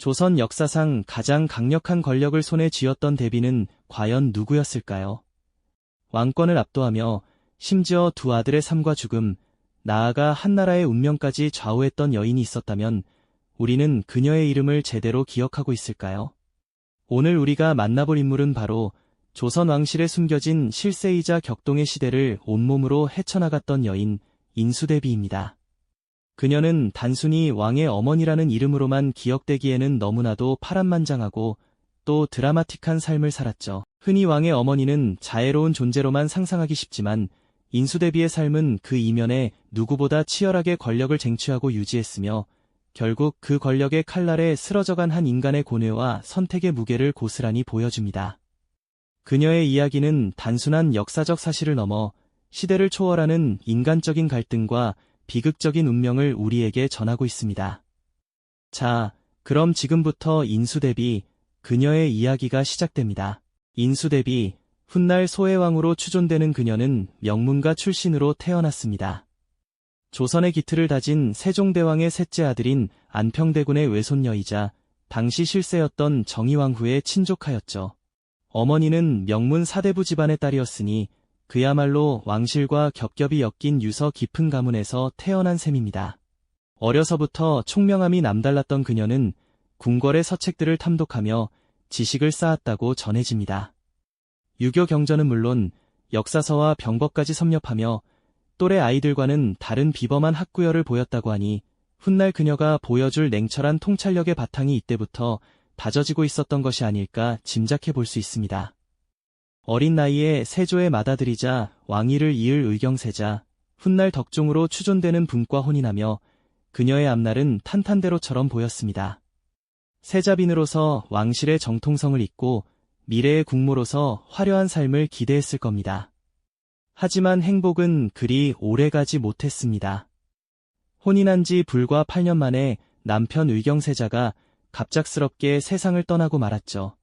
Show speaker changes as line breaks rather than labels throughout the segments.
조선 역사상 가장 강력한 권력을 손에 쥐었던 대비는 과연 누구였을까요? 왕권을 압도하며 심지어 두 아들의 삶과 죽음, 나아가 한나라의 운명까지 좌우했던 여인이 있었다면 우리는 그녀의 이름을 제대로 기억하고 있을까요? 오늘 우리가 만나볼 인물은 바로 조선 왕실에 숨겨진 실세이자 격동의 시대를 온몸으로 헤쳐나갔던 여인 인수대비입니다. 그녀는 단순히 왕의 어머니라는 이름으로만 기억되기에는 너무나도 파란만장하고 또 드라마틱한 삶을 살았죠. 흔히 왕의 어머니는 자애로운 존재로만 상상하기 쉽지만 인수대비의 삶은 그 이면에 누구보다 치열하게 권력을 쟁취하고 유지했으며 결국 그 권력의 칼날에 쓰러져간 한 인간의 고뇌와 선택의 무게를 고스란히 보여줍니다. 그녀의 이야기는 단순한 역사적 사실을 넘어 시대를 초월하는 인간적인 갈등과 비극적인 운명을 우리에게 전하고 있습니다. 자, 그럼 지금부터 인수대비, 그녀의 이야기가 시작됩니다. 인수대비, 훗날 소해왕으로 추존되는 그녀는 명문가 출신으로 태어났습니다. 조선의 기틀을 다진 세종대왕의 셋째 아들인 안평대군의 외손녀이자 당시 실세였던 정의왕후의 친족하였죠. 어머니는 명문 사대부 집안의 딸이었으니 그야말로 왕실과 겹겹이 엮인 유서 깊은 가문에서 태어난 셈입니다. 어려서부터 총명함이 남달랐던 그녀는 궁궐의 서책들을 탐독하며 지식을 쌓았다고 전해집니다. 유교 경전은 물론 역사서와 병법까지 섭렵하며 또래 아이들과는 다른 비범한 학구열을 보였다고 하니 훗날 그녀가 보여줄 냉철한 통찰력의 바탕이 이때부터 다져지고 있었던 것이 아닐까 짐작해 볼 수 있습니다. 어린 나이에 세조의 맏아들이자 왕위를 이을 의경세자, 훗날 덕종으로 추존되는 분과 혼인하며 그녀의 앞날은 탄탄대로처럼 보였습니다. 세자빈으로서 왕실의 정통성을 잇고 미래의 국모로서 화려한 삶을 기대했을 겁니다. 하지만 행복은 그리 오래가지 못했습니다. 혼인한 지 불과 8년 만에 남편 의경세자가 갑작스럽게 세상을 떠나고 말았죠.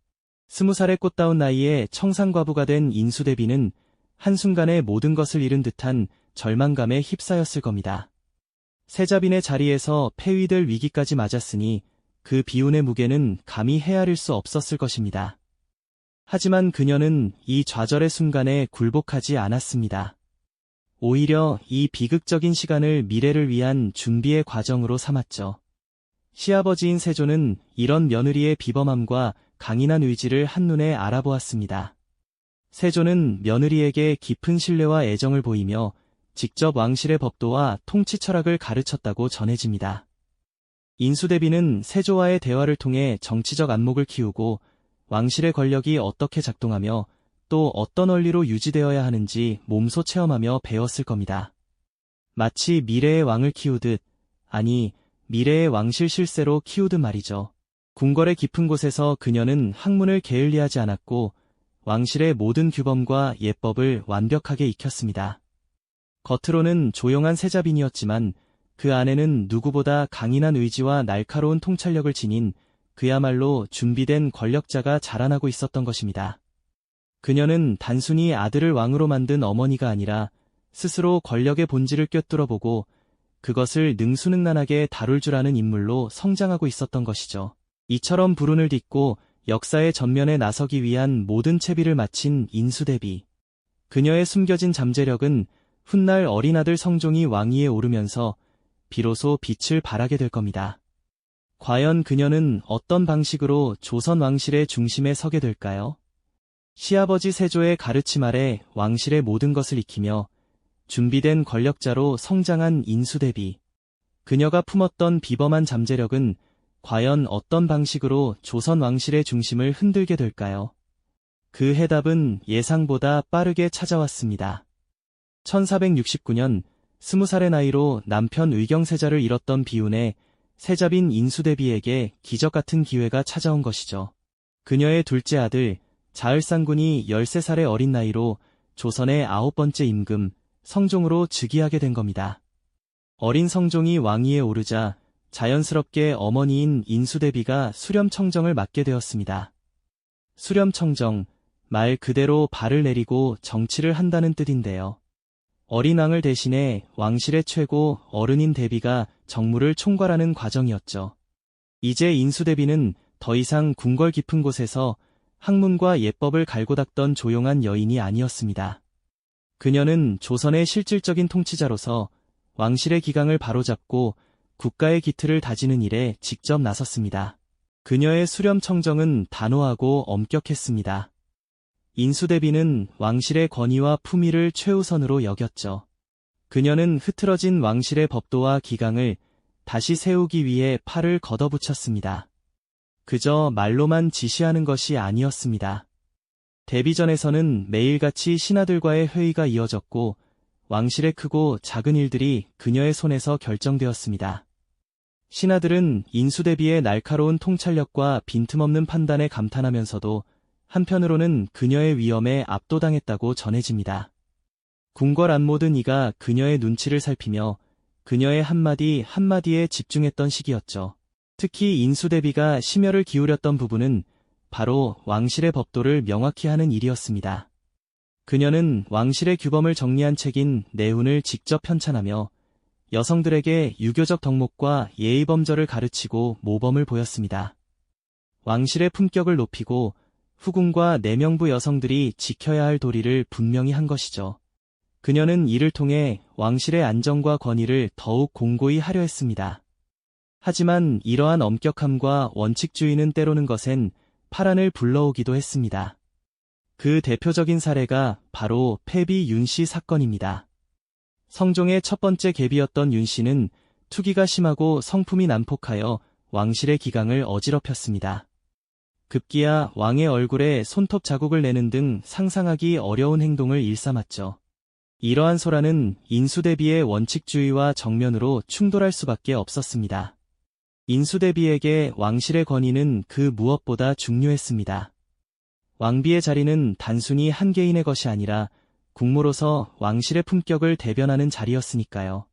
20살의 꽃다운 나이에 청산과부가 된 인수대비는 한순간에 모든 것을 잃은 듯한 절망감에 휩싸였을 겁니다. 세자빈의 자리에서 폐위될 위기까지 맞았으니 그 비운의 무게는 감히 헤아릴 수 없었을 것입니다. 하지만 그녀는 이 좌절의 순간에 굴복하지 않았습니다. 오히려 이 비극적인 시간을 미래를 위한 준비의 과정으로 삼았죠. 시아버지인 세조는 이런 며느리의 비범함과 강인한 의지를 한눈에 알아보았습니다. 세조는 며느리에게 깊은 신뢰와 애정을 보이며 직접 왕실의 법도와 통치 철학을 가르쳤다고 전해집니다. 인수대비는 세조와의 대화를 통해 정치적 안목을 키우고 왕실의 권력이 어떻게 작동하며 또 어떤 원리로 유지되어야 하는지 몸소 체험하며 배웠을 겁니다. 마치 미래의 왕을 키우듯, 아니 미래의 왕실 실세로 키우듯 말이죠. 궁궐의 깊은 곳에서 그녀는 학문을 게을리하지 않았고 왕실의 모든 규범과 예법을 완벽하게 익혔습니다. 겉으로는 조용한 세자빈이었지만 그 안에는 누구보다 강인한 의지와 날카로운 통찰력을 지닌 그야말로 준비된 권력자가 자라나고 있었던 것입니다. 그녀는 단순히 아들을 왕으로 만든 어머니가 아니라 스스로 권력의 본질을 꿰뚫어보고 그것을 능수능란하게 다룰 줄 아는 인물로 성장하고 있었던 것이죠. 이처럼 불운을 딛고 역사의 전면에 나서기 위한 모든 채비를 마친 인수대비. 그녀의 숨겨진 잠재력은 훗날 어린 아들 성종이 왕위에 오르면서 비로소 빛을 발하게 될 겁니다. 과연 그녀는 어떤 방식으로 조선 왕실의 중심에 서게 될까요? 시아버지 세조의 가르침 아래 왕실의 모든 것을 익히며 준비된 권력자로 성장한 인수대비. 그녀가 품었던 비범한 잠재력은 과연 어떤 방식으로 조선 왕실의 중심을 흔들게 될까요? 그 해답은 예상보다 빠르게 찾아왔습니다. 1469년 20살의 나이로 남편 의경세자를 잃었던 비운에 세자빈 인수대비에게 기적같은 기회가 찾아온 것이죠. 그녀의 둘째 아들 자을상군이 13살의 어린 나이로 조선의 9번째 임금 성종으로 즉위하게 된 겁니다. 어린 성종이 왕위에 오르자 자연스럽게 어머니인 인수대비가 수렴청정을 맡게 되었습니다. 수렴청정, 말 그대로 발을 내리고 정치를 한다는 뜻인데요. 어린 왕을 대신해 왕실의 최고 어른인 대비가 정무를 총괄하는 과정이었죠. 이제 인수대비는 더 이상 궁궐 깊은 곳에서 학문과 예법을 갈고 닦던 조용한 여인이 아니었습니다. 그녀는 조선의 실질적인 통치자로서 왕실의 기강을 바로잡고 국가의 기틀을 다지는 일에 직접 나섰습니다. 그녀의 수렴 청정은 단호하고 엄격했습니다. 인수대비는 왕실의 권위와 품위를 최우선으로 여겼죠. 그녀는 흐트러진 왕실의 법도와 기강을 다시 세우기 위해 팔을 걷어붙였습니다. 그저 말로만 지시하는 것이 아니었습니다. 대비전에서는 매일같이 신하들과의 회의가 이어졌고 왕실의 크고 작은 일들이 그녀의 손에서 결정되었습니다. 신하들은 인수대비의 날카로운 통찰력과 빈틈없는 판단에 감탄하면서도 한편으로는 그녀의 위엄에 압도당했다고 전해집니다. 궁궐 안모든 이가 그녀의 눈치를 살피며 그녀의 한마디 한마디에 집중했던 시기였죠. 특히 인수대비가 심혈을 기울였던 부분은 바로 왕실의 법도를 명확히 하는 일이었습니다. 그녀는 왕실의 규범을 정리한 책인 내훈을 직접 편찬하며 여성들에게 유교적 덕목과 예의범절을 가르치고 모범을 보였습니다. 왕실의 품격을 높이고 후궁과 내명부 여성들이 지켜야 할 도리를 분명히 한 것이죠. 그녀는 이를 통해 왕실의 안정과 권위를 더욱 공고히 하려 했습니다. 하지만 이러한 엄격함과 원칙주의는 때로는 것엔 파란을 불러오기도 했습니다. 그 대표적인 사례가 바로 패비 윤씨 사건입니다. 성종의 첫 번째 계비였던 윤씨는 투기가 심하고 성품이 난폭하여 왕실의 기강을 어지럽혔습니다. 급기야 왕의 얼굴에 손톱 자국을 내는 등 상상하기 어려운 행동을 일삼았죠. 이러한 소란은 인수대비의 원칙주의와 정면으로 충돌할 수밖에 없었습니다. 인수대비에게 왕실의 권위는 그 무엇보다 중요했습니다. 왕비의 자리는 단순히 한 개인의 것이 아니라 국모로서 왕실의 품격을 대변하는 자리였으니까요.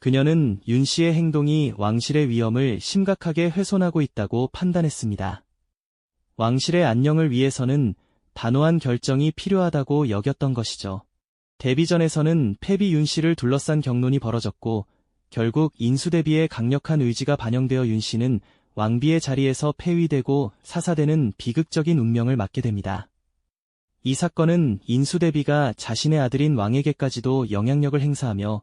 그녀는 윤 씨의 행동이 왕실의 위엄을 심각하게 훼손하고 있다고 판단했습니다. 왕실의 안녕을 위해서는 단호한 결정이 필요하다고 여겼던 것이죠. 데뷔전에서는 패비 윤 씨를 둘러싼 격론이 벌어졌고 결국 인수대비의 강력한 의지가 반영되어 윤 씨는 왕비의 자리에서 폐위되고 사사되는 비극적인 운명을 맞게 됩니다. 이 사건은 인수대비가 자신의 아들인 왕에게까지도 영향력을 행사하며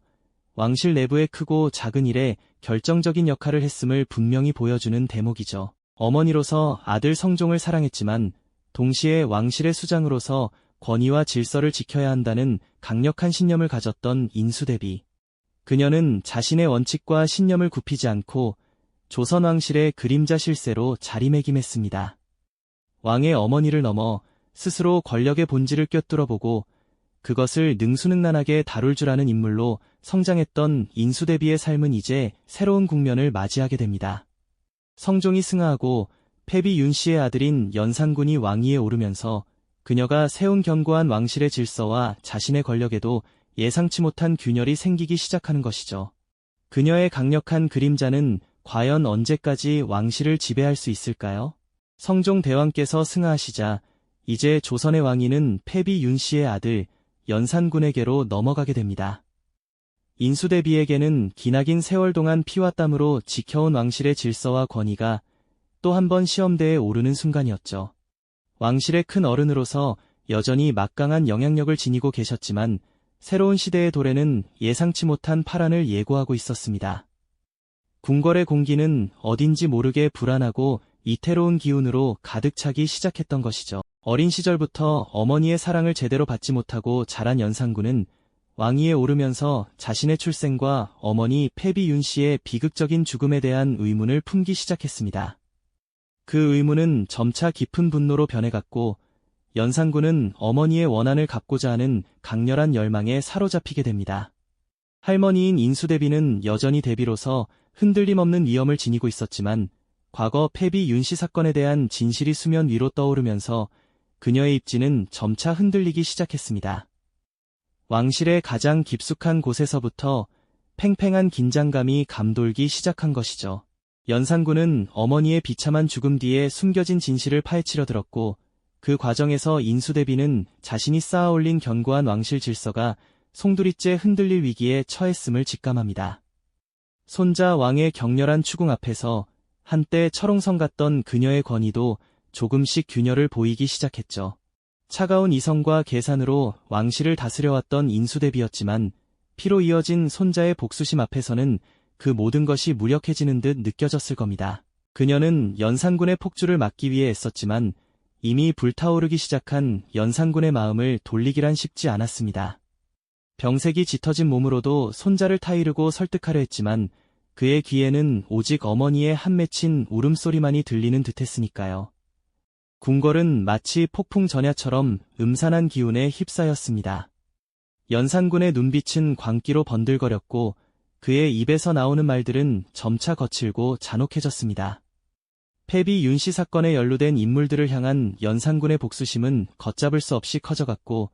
왕실 내부의 크고 작은 일에 결정적인 역할을 했음을 분명히 보여주는 대목이죠. 어머니로서 아들 성종을 사랑했지만 동시에 왕실의 수장으로서 권위와 질서를 지켜야 한다는 강력한 신념을 가졌던 인수대비. 그녀는 자신의 원칙과 신념을 굽히지 않고 조선 왕실의 그림자 실세로 자리매김했습니다. 왕의 어머니를 넘어 스스로 권력의 본질을 꿰뚫어보고 그것을 능수능란하게 다룰 줄 아는 인물로 성장했던 인수대비의 삶은 이제 새로운 국면을 맞이하게 됩니다. 성종이 승하하고 패비 윤 씨의 아들인 연산군이 왕위에 오르면서 그녀가 세운 견고한 왕실의 질서와 자신의 권력에도 예상치 못한 균열이 생기기 시작하는 것이죠. 그녀의 강력한 그림자는 과연 언제까지 왕실을 지배할 수 있을까요? 성종 대왕께서 승하하시자 이제 조선의 왕위는 패비 윤 씨의 아들 연산군에게로 넘어가게 됩니다. 인수대비에게는 기나긴 세월 동안 피와 땀으로 지켜온 왕실의 질서와 권위가 또 한 번 시험대에 오르는 순간이었죠. 왕실의 큰 어른으로서 여전히 막강한 영향력을 지니고 계셨지만 새로운 시대의 도래는 예상치 못한 파란을 예고하고 있었습니다. 궁궐의 공기는 어딘지 모르게 불안하고 이태로운 기운으로 가득 차기 시작했던 것이죠. 어린 시절부터 어머니의 사랑을 제대로 받지 못하고 자란 연산군은 왕위에 오르면서 자신의 출생과 어머니 패비 윤 씨의 비극적인 죽음에 대한 의문을 품기 시작했습니다. 그 의문은 점차 깊은 분노로 변해갔고 연산군은 어머니의 원한을 갚고자 하는 강렬한 열망에 사로잡히게 됩니다. 할머니인 인수대비는 여전히 대비로서 흔들림 없는 위엄을 지니고 있었지만 과거 패비 윤 씨 사건에 대한 진실이 수면 위로 떠오르면서 그녀의 입지는 점차 흔들리기 시작했습니다. 왕실의 가장 깊숙한 곳에서부터 팽팽한 긴장감이 감돌기 시작한 것이죠. 연산군은 어머니의 비참한 죽음 뒤에 숨겨진 진실을 파헤치려 들었고 그 과정에서 인수대비는 자신이 쌓아올린 견고한 왕실 질서가 송두리째 흔들릴 위기에 처했음을 직감합니다. 손자 왕의 격렬한 추궁 앞에서 한때 철옹성 같던 그녀의 권위도 조금씩 균열을 보이기 시작했죠. 차가운 이성과 계산으로 왕실을 다스려왔던 인수대비였지만 피로 이어진 손자의 복수심 앞에서는 그 모든 것이 무력해지는 듯 느껴졌을 겁니다. 그녀는 연산군의 폭주를 막기 위해 애썼지만 이미 불타오르기 시작한 연산군의 마음을 돌리기란 쉽지 않았습니다. 병색이 짙어진 몸으로도 손자를 타이르고 설득하려 했지만 그의 귀에는 오직 어머니의 한 맺힌 울음소리만이 들리는 듯했으니까요. 궁궐은 마치 폭풍 전야처럼 음산한 기운에 휩싸였습니다. 연산군의 눈빛은 광기로 번들거렸고 그의 입에서 나오는 말들은 점차 거칠고 잔혹해졌습니다. 패비 윤씨 사건에 연루된 인물들을 향한 연산군의 복수심은 걷잡을 수 없이 커져갔고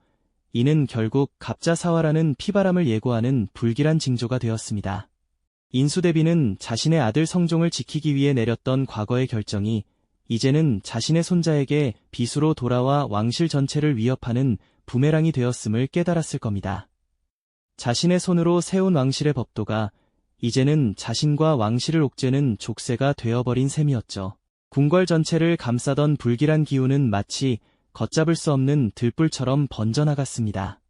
이는 결국 갑자사화라는 피바람을 예고하는 불길한 징조가 되었습니다. 인수대비는 자신의 아들 성종을 지키기 위해 내렸던 과거의 결정이 이제는 자신의 손자에게 비수로 돌아와 왕실 전체를 위협하는 부메랑이 되었음을 깨달았을 겁니다. 자신의 손으로 세운 왕실의 법도가 이제는 자신과 왕실을 옥죄는 족쇄가 되어버린 셈이었죠. 궁궐 전체를 감싸던 불길한 기운은 마치 걷잡을 수 없는 들불처럼 번져나갔습니다.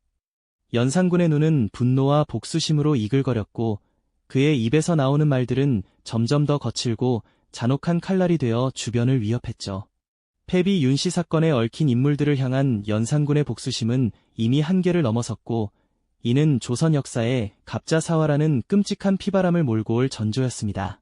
연산군의 눈은 분노와 복수심으로 이글거렸고 그의 입에서 나오는 말들은 점점 더 거칠고 잔혹한 칼날이 되어 주변을 위협했죠. 패비 윤씨 사건에 얽힌 인물들을 향한 연산군의 복수심은 이미 한계를 넘어섰고 이는 조선 역사에 갑자사화라는 끔찍한 피바람을 몰고 올 전조였습니다.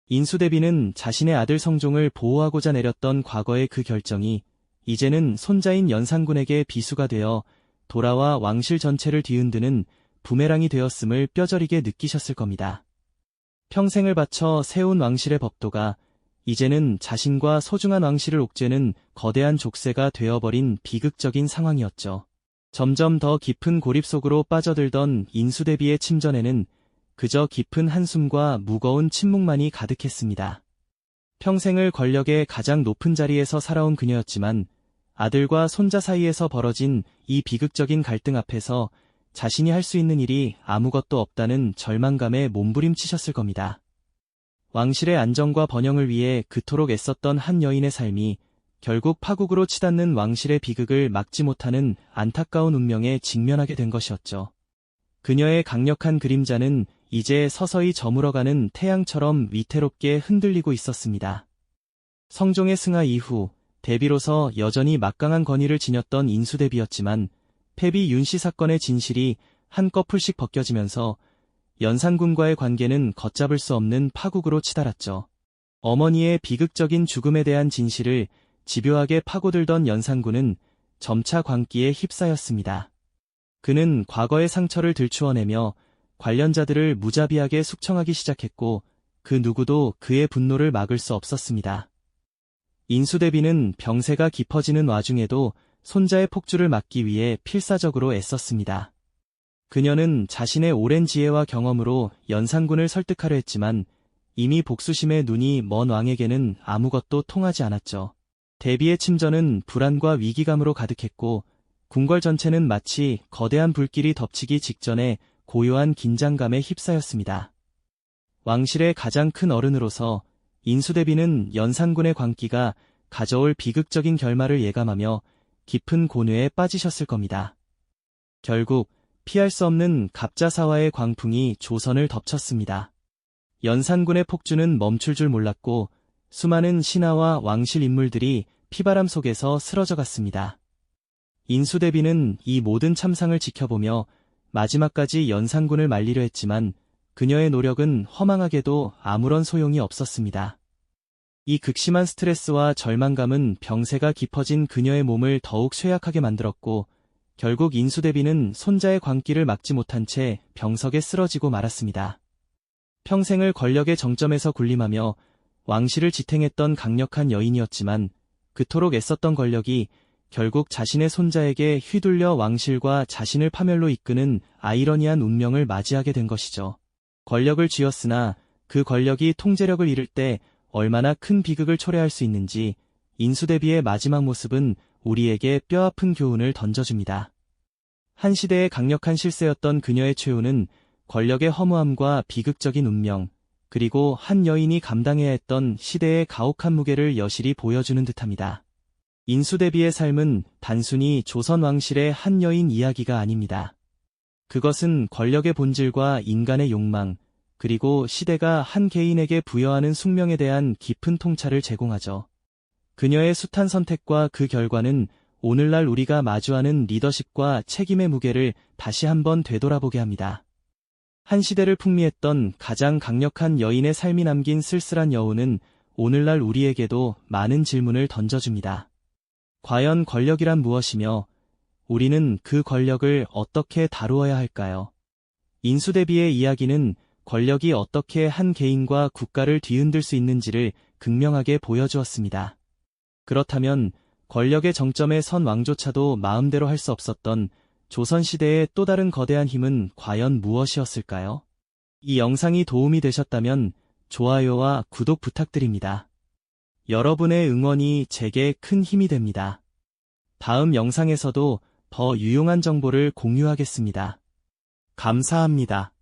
인수대비는 자신의 아들 성종을 보호하고자 내렸던 과거의 그 결정이 이제는 손자인 연산군에게 비수가 되어 돌아와 왕실 전체를 뒤흔드는 부메랑이 되었음을 뼈저리게 느끼셨을 겁니다. 평생을 바쳐 세운 왕실의 법도가 이제는 자신과 소중한 왕실을 옥죄는 거대한 족쇄가 되어버린 비극적인 상황이었죠. 점점 더 깊은 고립 속으로 빠져들던 인수대비의 침전에는 그저 깊은 한숨과 무거운 침묵만이 가득했습니다. 평생을 권력의 가장 높은 자리에서 살아온 그녀였지만 아들과 손자 사이에서 벌어진 이 비극적인 갈등 앞에서 자신이 할 수 있는 일이 아무것도 없다는 절망감에 몸부림치셨을 겁니다. 왕실의 안정과 번영을 위해 그토록 애썼던 한 여인의 삶이 결국 파국으로 치닫는 왕실의 비극을 막지 못하는 안타까운 운명에 직면하게 된 것이었죠. 그녀의 강력한 그림자는 이제 서서히 저물어가는 태양처럼 위태롭게 흔들리고 있었습니다. 성종의 승하 이후 대비로서 여전히 막강한 권위를 지녔던 인수대비였지만 패비 윤씨 사건의 진실이 한꺼풀씩 벗겨지면서 연산군과의 관계는 걷잡을 수 없는 파국으로 치달았죠. 어머니의 비극적인 죽음에 대한 진실을 집요하게 파고들던 연산군은 점차 광기에 휩싸였습니다. 그는 과거의 상처를 들추어내며 관련자들을 무자비하게 숙청하기 시작했고 그 누구도 그의 분노를 막을 수 없었습니다. 인수대비는 병세가 깊어지는 와중에도 손자의 폭주를 막기 위해 필사적으로 애썼습니다. 그녀는 자신의 오랜 지혜와 경험으로 연산군을 설득하려 했지만 이미 복수심의 눈이 먼 왕에게는 아무것도 통하지 않았죠. 대비의 침전은 불안과 위기감으로 가득했고 궁궐 전체는 마치 거대한 불길이 덮치기 직전에 고요한 긴장감에 휩싸였습니다. 왕실의 가장 큰 어른으로서 인수대비는 연산군의 광기가 가져올 비극적인 결말을 예감하며 깊은 고뇌에 빠지셨을 겁니다. 결국 피할 수 없는 갑자사화의 광풍이 조선을 덮쳤습니다. 연산군의 폭주는 멈출 줄 몰랐고 수많은 신하와 왕실 인물들이 피바람 속에서 쓰러져갔습니다. 인수대비는 이 모든 참상을 지켜보며 마지막까지 연산군을 말리려 했지만 그녀의 노력은 허망하게도 아무런 소용이 없었습니다. 이 극심한 스트레스와 절망감은 병세가 깊어진 그녀의 몸을 더욱 쇠약하게 만들었고 결국 인수대비는 손자의 광기를 막지 못한 채 병석에 쓰러지고 말았습니다. 평생을 권력의 정점에서 군림하며 왕실을 지탱했던 강력한 여인이었지만 그토록 애썼던 권력이 결국 자신의 손자에게 휘둘려 왕실과 자신을 파멸로 이끄는 아이러니한 운명을 맞이하게 된 것이죠. 권력을 쥐었으나 그 권력이 통제력을 잃을 때 얼마나 큰 비극을 초래할 수 있는지 인수대비의 마지막 모습은 우리에게 뼈아픈 교훈을 던져줍니다. 한 시대의 강력한 실세였던 그녀의 최후는 권력의 허무함과 비극적인 운명, 그리고 한 여인이 감당해야 했던 시대의 가혹한 무게를 여실히 보여주는 듯합니다. 인수대비의 삶은 단순히 조선 왕실의 한 여인 이야기가 아닙니다. 그것은 권력의 본질과 인간의 욕망, 그리고 시대가 한 개인에게 부여하는 숙명에 대한 깊은 통찰을 제공하죠. 그녀의 숱한 선택과 그 결과는 오늘날 우리가 마주하는 리더십과 책임의 무게를 다시 한번 되돌아보게 합니다. 한 시대를 풍미했던 가장 강력한 여인의 삶이 남긴 쓸쓸한 여우는 오늘날 우리에게도 많은 질문을 던져줍니다. 과연 권력이란 무엇이며 우리는 그 권력을 어떻게 다루어야 할까요? 인수대비의 이야기는 권력이 어떻게 한 개인과 국가를 뒤흔들 수 있는지를 극명하게 보여주었습니다. 그렇다면 권력의 정점에 선 왕조차도 마음대로 할 수 없었던 조선시대의 또 다른 거대한 힘은 과연 무엇이었을까요? 이 영상이 도움이 되셨다면 좋아요와 구독 부탁드립니다. 여러분의 응원이 제게 큰 힘이 됩니다. 다음 영상에서도 더 유용한 정보를 공유하겠습니다. 감사합니다.